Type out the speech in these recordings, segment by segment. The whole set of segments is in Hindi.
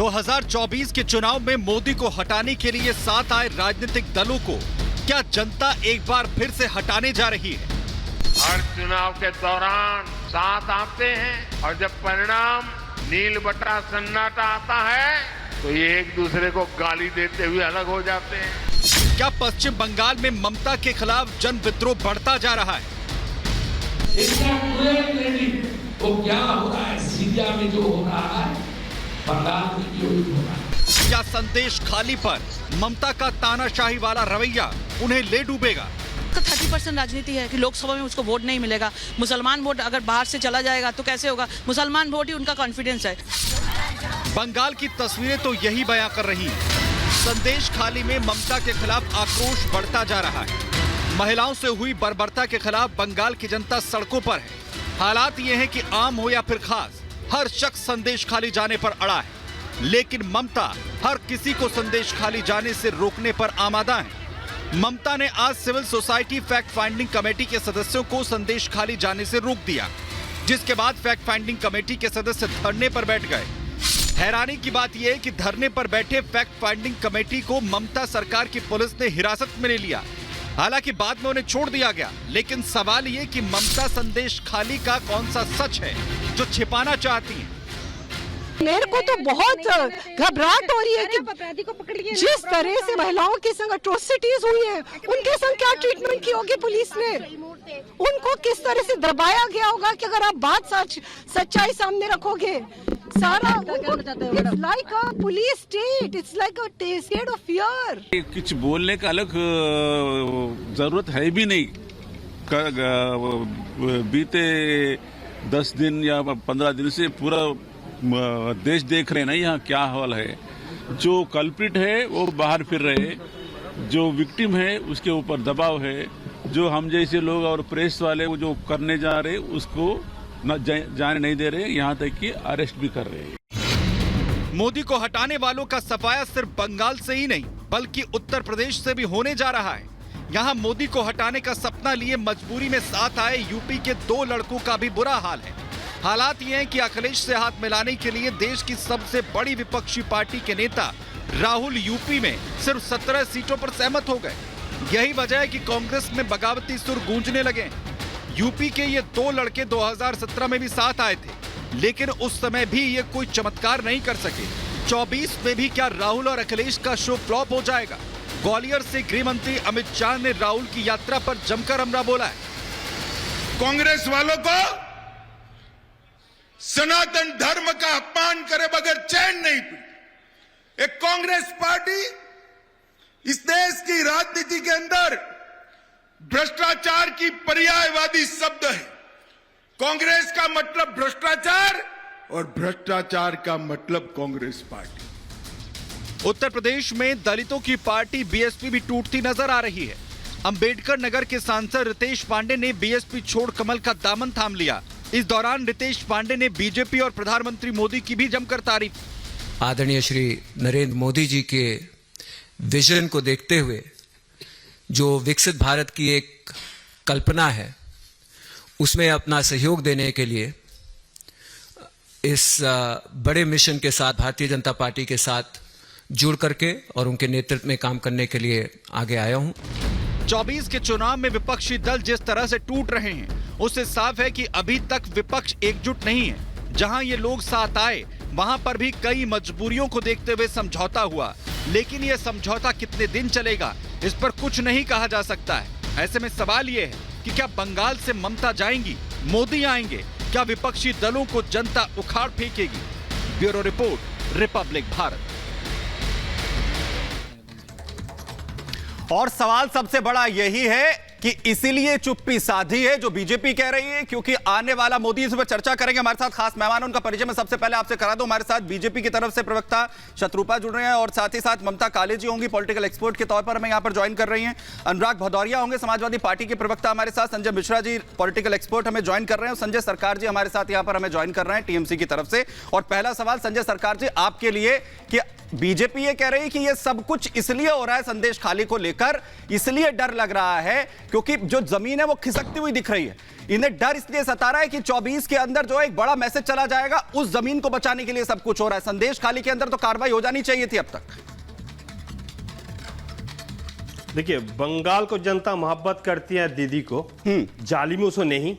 2024 के चुनाव में मोदी को हटाने के लिए साथ आए राजनीतिक दलों को क्या जनता एक बार फिर से हटाने जा रही है? हर चुनाव के दौरान साथ आते हैं और जब परिणाम नील बटा सन्नाटा आता है तो ये एक दूसरे को गाली देते हुए अलग हो जाते हैं। क्या पश्चिम बंगाल में ममता के खिलाफ जन विद्रोह बढ़ता जा रहा है? इसका कोई क्रेडिट वो क्या हो रहा है सीरिया में जो हो रहा है, बंगाल में जो हो रहा है। क्या संदेश खाली पर ममता का तानाशाही वाला रवैया उन्हें ले डूबेगा? 30% राजनीति है कि लोकसभा में उसको वोट नहीं मिलेगा। मुसलमान वोट अगर बाहर से चला जाएगा तो कैसे होगा? मुसलमान वोट ही उनका कॉन्फिडेंस है। बंगाल की तस्वीरें तो यही बयां कर रही हैं। संदेश खाली में ममता के खिलाफ आक्रोश बढ़ता जा रहा है। महिलाओं से हुई बर्बरता के खिलाफ बंगाल की जनता सड़कों पर है। हालात ये हैं कि आम हो या फिर खास, हर शख्स संदेश खाली जाने पर अड़ा है। लेकिन ममता हर किसी को संदेश खाली जाने से रोकने पर आमादा है। ममता ने आज civil society fact finding committee के सदस्यों को संदेश खाली जाने से रोक दिया, जिसके बाद फैक्ट फाइंडिंग कमेटी के सदस्य धरने पर बैठ गए। हैरानी की बात यह है कि धरने पर बैठे फैक्ट फाइंडिंग कमेटी को ममता सरकार की पुलिस ने हिरासत में ले लिया। हालांकि बाद में उन्हें छोड़ दिया गया, लेकिन सवाल ये कि ममता संदेश खाली का कौन सा सच है जो छिपाना चाहती है? मेरे को तो बहुत घबराहट हो रही है कि जिस तरह से महिलाओं के संग अट्रोसिटीज हुई है, उनके संग क्या ट्रीटमेंट की होगी पुलिस ने, उनको किस तरह से दबाया गया होगा कि अगर आप बात सच्चाई सामने रखोगे, सारा it's like a police state, it's like a state of fear. कुछ बोलने का अलग जरूरत है भी नहीं। बीते 10 दिन या 15 दिन से पूरा देश देख रहे हैं ना यहाँ क्या हाल है। जो कल्प्रिट है वो बाहर फिर रहे, जो विक्टिम है उसके ऊपर दबाव है, जो हम जैसे लोग और प्रेस वाले वो जो करने जा रहे उसको जाने नहीं दे रहे, यहाँ तक कि अरेस्ट भी कर रहे हैं। मोदी को हटाने वालों का सफाया सिर्फ बंगाल से ही नहीं बल्कि उत्तर प्रदेश से भी होने जा रहा है। यहाँ मोदी को हटाने का सपना लिए मजबूरी में साथ आए यूपी के 2 लड़कों का भी बुरा हाल है। हालात ये हैं कि अखिलेश से हाथ मिलाने के लिए देश की सबसे बड़ी विपक्षी पार्टी के नेता राहुल यूपी में सिर्फ 17 सीटों पर सहमत हो गए। यही वजह है कि कांग्रेस में बगावती सुर गूंजने लगे। यूपी के ये 2 लड़के 2017 में भी साथ आए थे, लेकिन उस समय भी ये कोई चमत्कार नहीं कर सके। 24 में भी क्या राहुल और अखिलेश का शो फ्लॉप हो जाएगा? ग्वालियर से गृह मंत्री अमित शाह ने राहुल की यात्रा पर जमकर हमला बोला है। कांग्रेस वालों को सनातन धर्म का अपमान करे बगैर चैन नहीं पी। एक कांग्रेस पार्टी इस देश की राजनीति के अंदर भ्रष्टाचार की पर्यायवादी शब्द है। कांग्रेस का मतलब भ्रष्टाचार और भ्रष्टाचार का मतलब कांग्रेस पार्टी। उत्तर प्रदेश में दलितों की पार्टी बीएसपी भी टूटती नजर आ रही है। अंबेडकर नगर के सांसद रितेश पांडे ने बीएसपी छोड़ कमल का दामन थाम लिया। इस दौरान रितेश पांडे ने बीजेपी और प्रधानमंत्री मोदी की भी जमकर तारीफ। आदरणीय श्री नरेंद्र मोदी जी के विजन को देखते हुए जो विकसित भारत की एक कल्पना है, उसमें अपना सहयोग देने के लिए इस बड़े मिशन के साथ भारतीय जनता पार्टी के साथ जुड़ करके और उनके नेतृत्व में काम करने के लिए आगे आया हूं। 24 के चुनाव में विपक्षी दल जिस तरह से टूट रहे हैं, उससे साफ है कि अभी तक विपक्ष एकजुट नहीं है। जहां ये लोग साथ आए, वहां पर भी कई मजबूरियों को देखते हुए समझौता हुआ, लेकिन ये समझौता कितने दिन चलेगा, इस पर कुछ नहीं कहा जा सकता है। ऐसे में सवाल ये है कि क्या बंगाल से ममता जाएंगी, मोदी आएंगे, क्या विपक्षी दलों को जनता उखाड़ फेंकेगी? Bureau report, Republic Bharat. और सवाल सबसे बड़ा यही है कि इसीलिए चुप्पी साधी है जो बीजेपी कह रही है, क्योंकि आने वाला मोदी इस पर चर्चा करेंगे। हमारे साथ खास मेहमान, उनका परिचय मैं सबसे पहले आपसे करा दूं। हमारे साथ बीजेपी की तरफ से प्रवक्ता शत्रुपा जुड़ रहे हैं और साथ ही साथ ममता काले जी होंगी, पॉलिटिकल एक्सपर्ट के तौर पर हमें यहां पर ज्वाइन कर रही हैं। अनुराग भदौरिया होंगे, समाजवादी पार्टी के प्रवक्ता हमारे साथ। संजय मिश्रा जी, पॉलिटिकल एक्सपर्ट, हमें ज्वाइन कर रहे हैं। संजय सरकार जी हमारे साथ यहां पर हमें ज्वाइन कर रहे हैं टीएमसी की तरफ से। और पहला सवाल संजय सरकार जी आपके लिए कि बीजेपी ये कह रही है कि ये सब कुछ इसलिए हो रहा है संदेश खाली को लेकर, इसलिए डर लग रहा है क्योंकि जो जमीन है वो खिसकती हुई दिख रही है। इन्हें डर इसलिए सता रहा है कि 24 के अंदर जो है एक बड़ा मैसेज चला जाएगा, उस जमीन को बचाने के लिए सब कुछ हो रहा है। संदेश खाली के अंदर तो कार्रवाई हो जानी चाहिए थी अब तक। देखिए, बंगाल को जनता मोहब्बत करती है दीदी को, जालिमों से नहीं,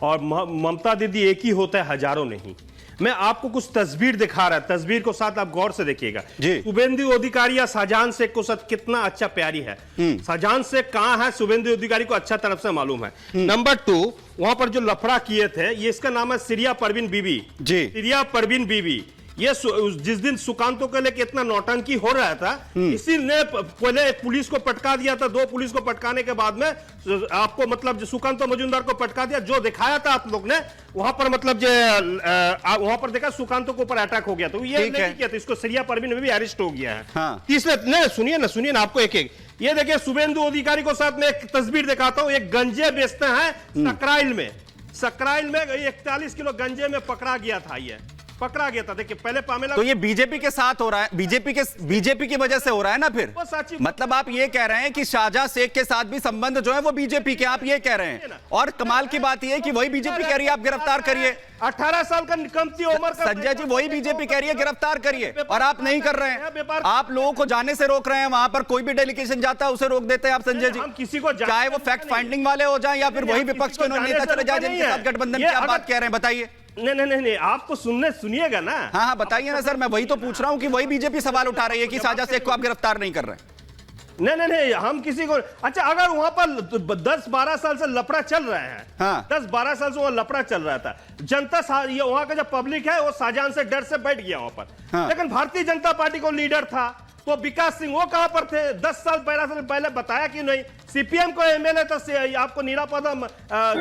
और ममता दीदी एक ही होता है, हजारों नहीं। मैं आपको कुछ तस्वीर दिखा रहा है, तस्वीर को साथ आप गौर से देखिएगा। शुभेंदु अधिकारी या शाहजहां शेख को साथ कितना अच्छा प्यारी है। शाहजहां शेख कहां है, शुभेंदु अधिकारी को अच्छा तरफ से मालूम है। नंबर 2, वहां पर जो लफड़ा किए थे, ये इसका नाम है सिरिया परवीन बीबी। सिरिया परवीन बीबी, ये जिस दिन सुकांतों के लिए कितना नौटंकी हो रहा था, इसी ने पहले पुलिस को पटका दिया था। 2 पुलिस को पटकाने के बाद में आपको मतलब सुकांत मजुमदार को पटका दिया। जो दिखाया था आप लोग ने वहां पर, मतलब जो वहां पर देखा सुकांतों के ऊपर अटैक हो गया, तो ये नहीं किया था। इसको सिरिया परवीन में भी अरेस्ट हो गया है। तीसरे सुनिए ना आपको एक ये देखिए, शुभेंदु अधिकारी को साथ में एक तस्वीर दिखाता हूं। एक गंजे बेचते हैं सकराइल में 41 किलो गंजे में पकड़ा गया था। ये पकड़ा गया था। देखिए, पहले पामेला, तो ये बीजेपी के साथ हो रहा है, बीजेपी की वजह से हो रहा है ना। फिर मतलब आप ये कह रहे हैं कि शाहजहां शेख के साथ भी संबंध जो है वो बीजेपी के, आप ये कह रहे हैं। और कमाल की बात ये है कि वही बीजेपी कह रही है आप गिरफ्तार करिए। 18 साल का कमती उम्र का संजय जी, वही बीजेपी कह रही है गिरफ्तार करिए, और आप नहीं कर रहे हैं। आप लोगों को जाने से रोक रहे हैं। वहां पर कोई भी डेलीगेशन जाता है उसे रोक देते हैं आप संजय जी। किसी को, चाहे वो फैक्ट फाइंडिंग वाले हो जाए या फिर वही विपक्ष के नेता चले जाए जिनके साथ गठबंधन की आप बात कह रहे हैं, बताइए। नहीं, आपको सुनिएगा ना। हाँ, बताइए ना सर। मैं वही तो पूछ रहा हूँ कि वही बीजेपी सवाल उठा रही है कि शाहजहां शेख को आप गिरफ्तार नहीं कर रहे हैं। नहीं, हम किसी को, अच्छा, अगर वहां पर 10-12 साल से लफड़ा चल रहा है, 10-12 साल से वहां लफड़ा चल रहा था, जनता, ये वहां का जो पब्लिक है वो शाहजहां से डर से बैठ गया वहां पर। लेकिन भारतीय जनता पार्टी को लीडर था तो विकास सिंह, वो कहां पर थे? 10 साल 12 साल पहले बताया कि नहीं। सीपीएम को एमएलए था, आपको निरापदम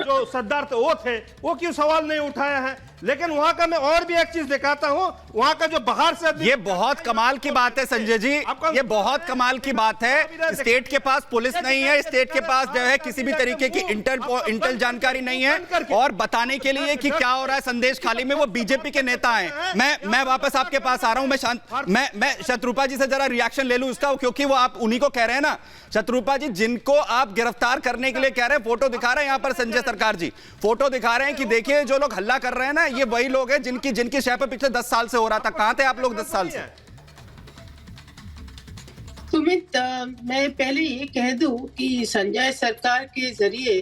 जो सरदार थे वो थे, वो क्यों सवाल नहीं उठाया है? लेकिन वहां का मैं और भी एक चीज दिखाता हूं, वहां का जो बाहर से, ये बहुत कमाल की बात है संजय जी, ये बहुत कमाल की बात है। स्टेट के पास पुलिस नहीं है, स्टेट के पास जो है किसी भी तरीके की इंटेल जानकारी नहीं है, और बताने के लिए कि क्या हो रहा है संदेश खाली में वो बीजेपी के नेता हैं। मैं वापस आपके पास आ रहा हूं। मैं शत्रुपा जी से जरा रिएक्शन ले लूं उसका, क्योंकि वो आप उन्हीं को कह रहे हैं ना शत्रुपा जी, जिनको आप गिरफ्तार करने के लिए कह रहे हैं। फोटो दिखा रहे हैं यहाँ पर संजय सरकार जी, फोटो दिखा रहे हैं कि देखिए जो लोग हल्ला कर रहे हैं ना, ये वही लोग हैं जिनकी शय पे पिछले 10 साल से हो रहा था। कहां थे आप लोग 10 साल से? सुमित, मैं पहले ये कह दूं कि संजय सरकार के जरिए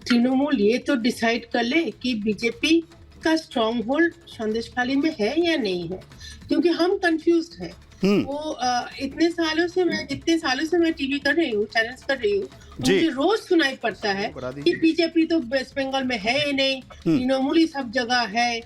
तृणमूल ये तो डिसाइड कर ले कि बीजेपी का स्ट्रॉन्ग होल्ड संदेशखाली में है या नहीं है, क्योंकि हम कंफ्यूज्ड हैं। वो जितने सालों से मैं टीवी कर रही हूँ, चैनल्स कर रही हूँ, मुझे रोज सुनाई पड़ता है कि बीजेपी तो वेस्ट बंगाल में है ही नहीं, तृणमूल ही सब जगह है।